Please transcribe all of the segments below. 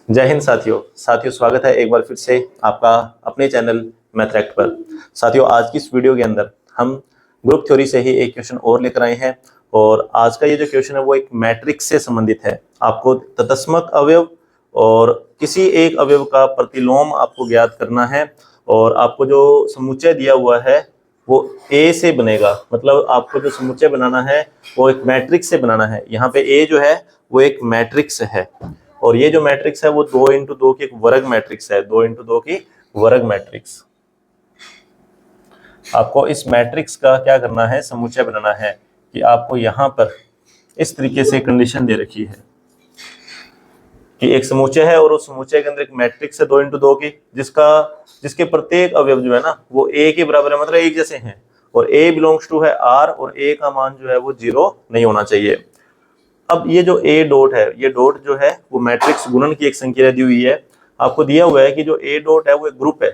जय हिंद साथियों स्वागत है एक बार फिर से आपका अपने चैनल मैथरेक्ट पर। साथियों, आज की इस वीडियो के अंदर हम ग्रुप थ्योरी से ही एक क्वेश्चन और लेकर आए हैं और आज का ये जो क्वेश्चन है वो एक मैट्रिक्स से संबंधित है। आपको तत्समक अवयव और किसी एक अवयव का प्रतिलोम आपको ज्ञात करना है और आपको जो समुच्चय दिया हुआ है वो ए से बनेगा। मतलब आपको जो समुच्चय बनाना है वो एक मैट्रिक्स से बनाना है। यहाँ पे ए जो है वो एक मैट्रिक्स है और ये जो मैट्रिक्स है वो 2x2 की एक वर्ग मैट्रिक्स है। 2x2 की वर्ग मैट्रिक्स। आपको इस मैट्रिक्स का क्या करना है, समुच्चय बनाना है कि आपको यहां पर इस तरीके से कंडीशन दे रखी है कि एक समुच्चय है और उस समुच्चय के अंदर एक मैट्रिक्स है 2x2 की जिसके प्रत्येक अवयव जो है ना वो a के बराबर है, मतलब एक जैसे हैं और a बिलोंग्स टू है r और a का मान जो है वो 0 नहीं होना चाहिए। अब ये जो a डॉट है, ये डॉट जो है वो मैट्रिक्स गुणन की एक संख्या दी हुई है। आपको दिया हुआ है कि जो a डॉट है वो एक ग्रुप है,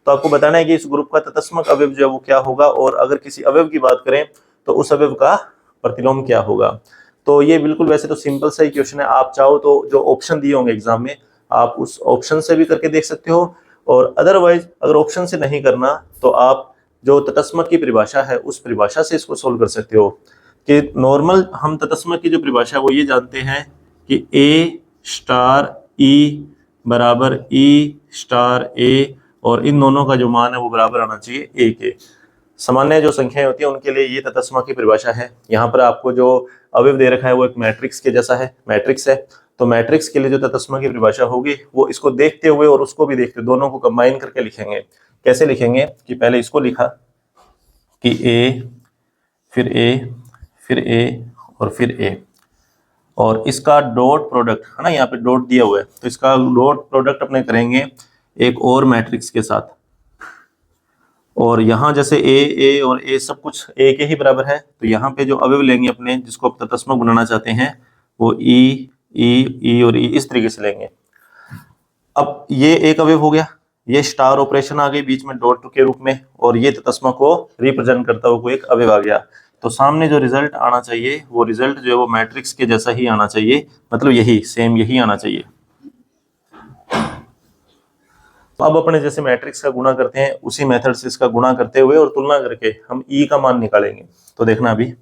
तो आपको बताना है कि इस ग्रुप का तत्समक अवयव जो है वो क्या होगा और अगर किसी अवयव की बात करें तो उस अवयव का प्रतिलोम क्या होगा। तो ये बिल्कुल वैसे तो सिंपल सा ही क्वेश्चन है। आप चाहो तो जो ऑप्शन दिए होंगे एग्जाम में आप उस ऑप्शन से भी करके देख सकते हो और अदरवाइज अगर ऑप्शन से नहीं करना तो आप जो तत्समक की परिभाषा है उस परिभाषा से इसको सोल्व कर सकते हो। कि नॉर्मल हम तत्समक की जो परिभाषा है वो ये जानते हैं कि ए स्टार ई बराबर ई स्टार ए और इन दोनों का जो मान है वो बराबर आना चाहिए ए के। सामान्य जो संख्याएं होती है उनके लिए ये तत्समक की परिभाषा है। यहाँ पर आपको जो अवयव दे रखा है वो एक मैट्रिक्स के जैसा है, मैट्रिक्स है। तो मैट्रिक्स के लिए जो तत्समक की परिभाषा होगी वो इसको देखते हुए और उसको भी देखते हुए दोनों को कंबाइन करके लिखेंगे। कैसे लिखेंगे कि पहले इसको लिखा कि ए फिर ए फिर ए और फिर ए और इसका डॉट प्रोडक्ट है ना, यहाँ पे डॉट दिया हुआ है तो इसका डॉट प्रोडक्ट अपने करेंगे एक और मैट्रिक्स के साथ। और यहाँ जैसे ए और ए सब कुछ ए के ही बराबर है तो यहाँ पे जो अवयव लेंगे अपने जिसको आप तत्समक बनाना चाहते हैं वो ई और ई इस तरीके से लेंगे। अब ये एक अवयव हो गया, ये स्टार ऑपरेशन आ गई बीच में डॉट के रूप में और ये तत्समक को रिप्रेजेंट करता हुआ कोई एक अवयव आ गया। तो सामने जो रिजल्ट आना चाहिए वो रिजल्ट जो है वो मैट्रिक्स के जैसा ही आना चाहिए, मतलब यही सेम यही आना चाहिए। तो अब अपने जैसे मैट्रिक्स का गुणा करते हैं उसी मेथड से इसका गुणा करते हुए और तुलना करके हम ई का मान निकालेंगे। तो देखना अभी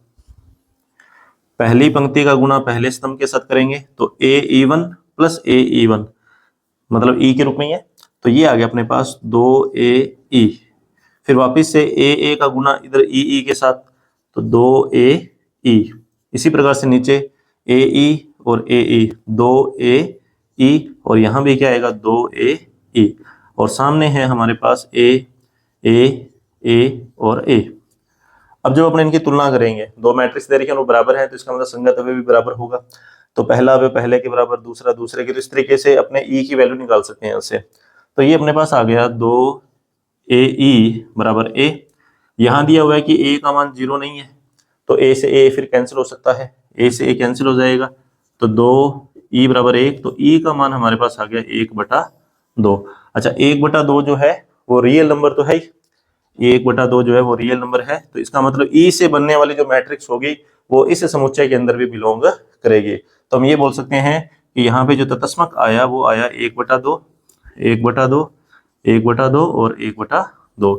पहली पंक्ति का गुणा पहले स्तंभ के साथ करेंगे तो ए ई1 प्लस ए ई1 मतलब ई के रूप में ही है तो ये आ गया अपने पास 2ae। फिर वापिस से ए का गुणा इधर ई के साथ तो 2ae। इसी प्रकार से नीचे ae और ae 2ae और यहाँ भी क्या आएगा 2ae और सामने है हमारे पास a और a। अब जब अपने इनकी तुलना करेंगे दो मैट्रिक्स दे रखे हैं वो बराबर है तो इसका मतलब संगत अवयव भी बराबर होगा। तो पहला अवयव पहले के बराबर, दूसरा दूसरे के, तो इस तरीके से अपने ई की वैल्यू निकाल सकते हैं उससे। तो ये अपने पास आ गया 2ae बराबर a। यहाँ दिया हुआ है कि a का मान 0 नहीं है तो a से a फिर कैंसिल हो सकता है, a से a कैंसिल हो जाएगा तो 2e बराबर 1 तो e का मान हमारे पास आ गया 1/2। अच्छा 1/2 जो है वो रियल नंबर तो है ही, ये 1/2 जो है वो रियल नंबर है तो इसका मतलब ई से बनने वाली जो मैट्रिक्स होगी वो इस समुच्चय के अंदर भी बिलोंग करेगी। तो हम ये बोल सकते हैं कि यहाँ पे जो तत्समक आया वो आया 1/2 1/2 1/2 और 1/2।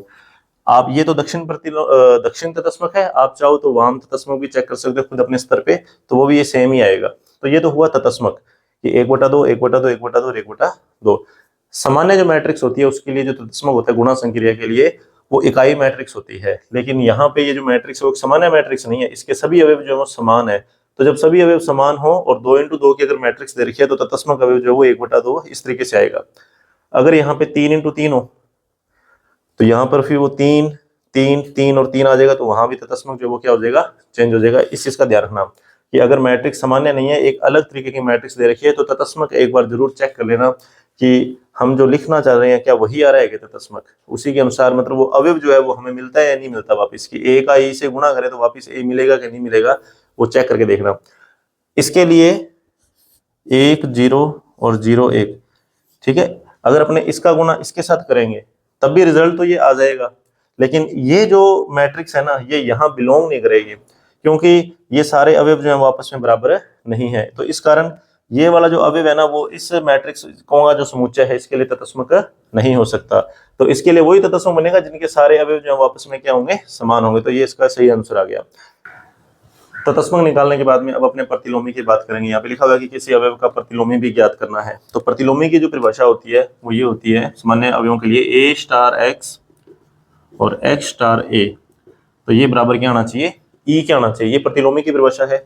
आप ये तो दक्षिण तत्समक है, आप चाहो तो वाम तत्समक भी चेक कर सकते हो खुद अपने स्तर पे, तो वो भी ये सेम ही आएगा। तो ये तो हुआ तत्समक कि 1/2 1/2 1/2 और 1/2। सामान्य जो मैट्रिक्स होती है उसके लिए जो तत्समक होता है गुणा संक्रिया के लिए वो इकाई मैट्रिक्स होती है, लेकिन यहाँ पे ये जो मैट्रिक्स है वो सामान्य मैट्रिक्स नहीं है, इसके सभी अवयव जो है वो समान है। तो जब सभी अवयव समान हो और 2x2 की अगर मैट्रिक्स दे रखी है तो तत्समक अवयव जो है वो 1/2 इस तरीके से आएगा। अगर यहाँ पे 3x3 हो तो यहाँ पर फिर वो 3 3 3 और 3 आ जाएगा तो वहां भी तत्समक जो वो क्या हो जाएगा, चेंज हो जाएगा। इस चीज का ध्यान रखना कि अगर मैट्रिक्स सामान्य नहीं है, एक अलग तरीके की मैट्रिक्स दे रखी है तो तत्समक एक बार जरूर चेक कर लेना कि हम जो लिखना चाह रहे हैं क्या वही आ रहा है कि तत्समक, उसी के अनुसार मतलब वो अवयव जो है वो हमें मिलता है या नहीं मिलता वापिस, की ए का ई से गुणा करें तो वापिस ए मिलेगा कि नहीं मिलेगा वो चेक करके देखना। इसके लिए 1 0 और 0 1, ठीक है। अगर अपने इसका गुणा इसके साथ करेंगे तब भी रिजल्ट तो ये आ जाएगा, लेकिन ये जो मैट्रिक्स है ना ये यहाँ बिलोंग नहीं करेगी क्योंकि ये सारे अवयव जो है आपस में बराबर नहीं है। तो इस कारण ये वाला जो अवयव है ना वो इस मैट्रिक्स का जो समुच्चय है इसके लिए तत्समक नहीं हो सकता। तो इसके लिए वही तत्सम बनेगा जिनके सारे अवयव जो है आपस में क्या होंगे, समान होंगे। तो ये इसका सही आंसर आ गया। तत्समक निकालने के बाद में अब अपने प्रतिलोमी की बात करेंगे। यहाँ पे लिखा हुआ है कि किसी अवयव का प्रतिलोमी भी ज्ञात करना है। तो प्रतिलोमी की जो परिभाषा होती है वो ये होती है, सामान्य अवयवों के लिए ए स्टार एक्स और एक्स स्टार ए, तो ये बराबर क्या आना चाहिए, ई क्या आना चाहिए। ये प्रतिलोमी की परिभाषा है।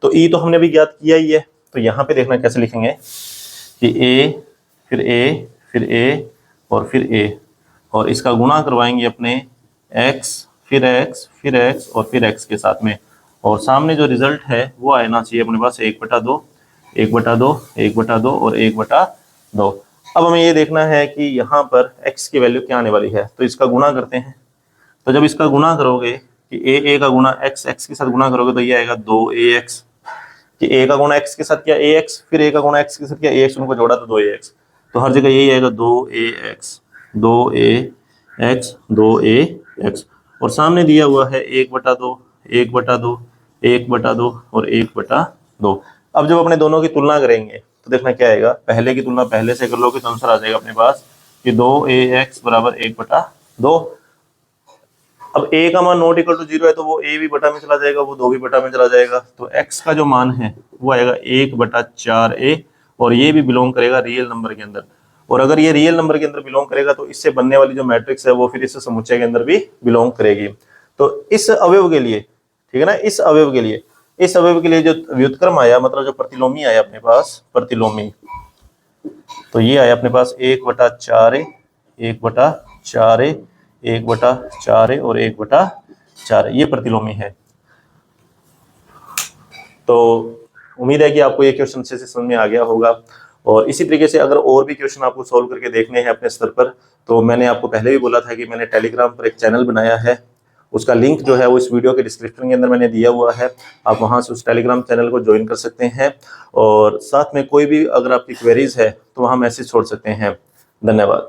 तो ई तो हमने भी ज्ञात किया ही है। तो यहाँ पे देखना कैसे लिखेंगे कि ए फिर ए फिर ए और फिर ए, और इसका गुणा करवाएंगे अपने x फिर x फिर x और फिर x के साथ में, और सामने जो रिजल्ट है वो आना चाहिए अपने पास 1/2 1/2 1/2 और 1/2। अब हमें ये देखना है कि यहाँ पर x की वैल्यू क्या आने वाली है। तो इसका गुणा करते हैं। तो जब इसका गुणा करोगे कि ए का गुणा x x के साथ गुणा करोगे तो ये आएगा 2ax, कि a का गुणा x के साथ क्या ax, फिर a का गुणा x के साथ क्या ax, उनको जोड़ा तो 2ax। तो हर जगह यही आएगा 2ax 2ax 2ax, और सामने दिया हुआ है 1/2 1/2 1/2 और 1/2। अब जब अपने दोनों की तुलना करेंगे तो देखना क्या आएगा, पहले की तुलना पहले से कर लोगे तो आंसर आ जाएगा अपने पास कि 2ax बराबर 1/2। अब a का मान नॉट इक्वल टू 0 है तो वो a भी बटा में चला जाएगा, वो 2 भी बटा में चला जाएगा। तो x का जो मान है वो आएगा 1/4a, और ये भी बिलोंग करेगा रियल नंबर के अंदर। और अगर ये रियल नंबर के अंदर बिलोंग करेगा तो इससे बनने वाली जो मैट्रिक्स है वो फिर इस समुच्चय के अंदर भी बिलोंग करेगी। तो इस अवयव के लिए, ठीक है ना, इस अवयव के लिए जो व्युत्क्रम आया, मतलब जो प्रतिलोमी आया अपने पास, प्रतिलोमी, तो ये आया अपने पास 1/4a 1/4a 1/4a और 1/4, ये प्रतिलोमी है। तो उम्मीद है कि आपको ये क्वेश्चन से समझ में आ गया होगा। और इसी तरीके से अगर और भी क्वेश्चन आपको सॉल्व करके देखने हैं अपने स्तर पर, तो मैंने आपको पहले भी बोला था कि मैंने टेलीग्राम पर एक चैनल बनाया है। उसका लिंक जो है वो इस वीडियो के डिस्क्रिप्शन के अंदर मैंने दिया हुआ है। आप वहां से उस टेलीग्राम चैनल को ज्वाइन कर सकते हैं, और साथ में कोई भी अगर आपकी क्वेरीज है तो वहां मैसेज छोड़ सकते हैं। धन्यवाद।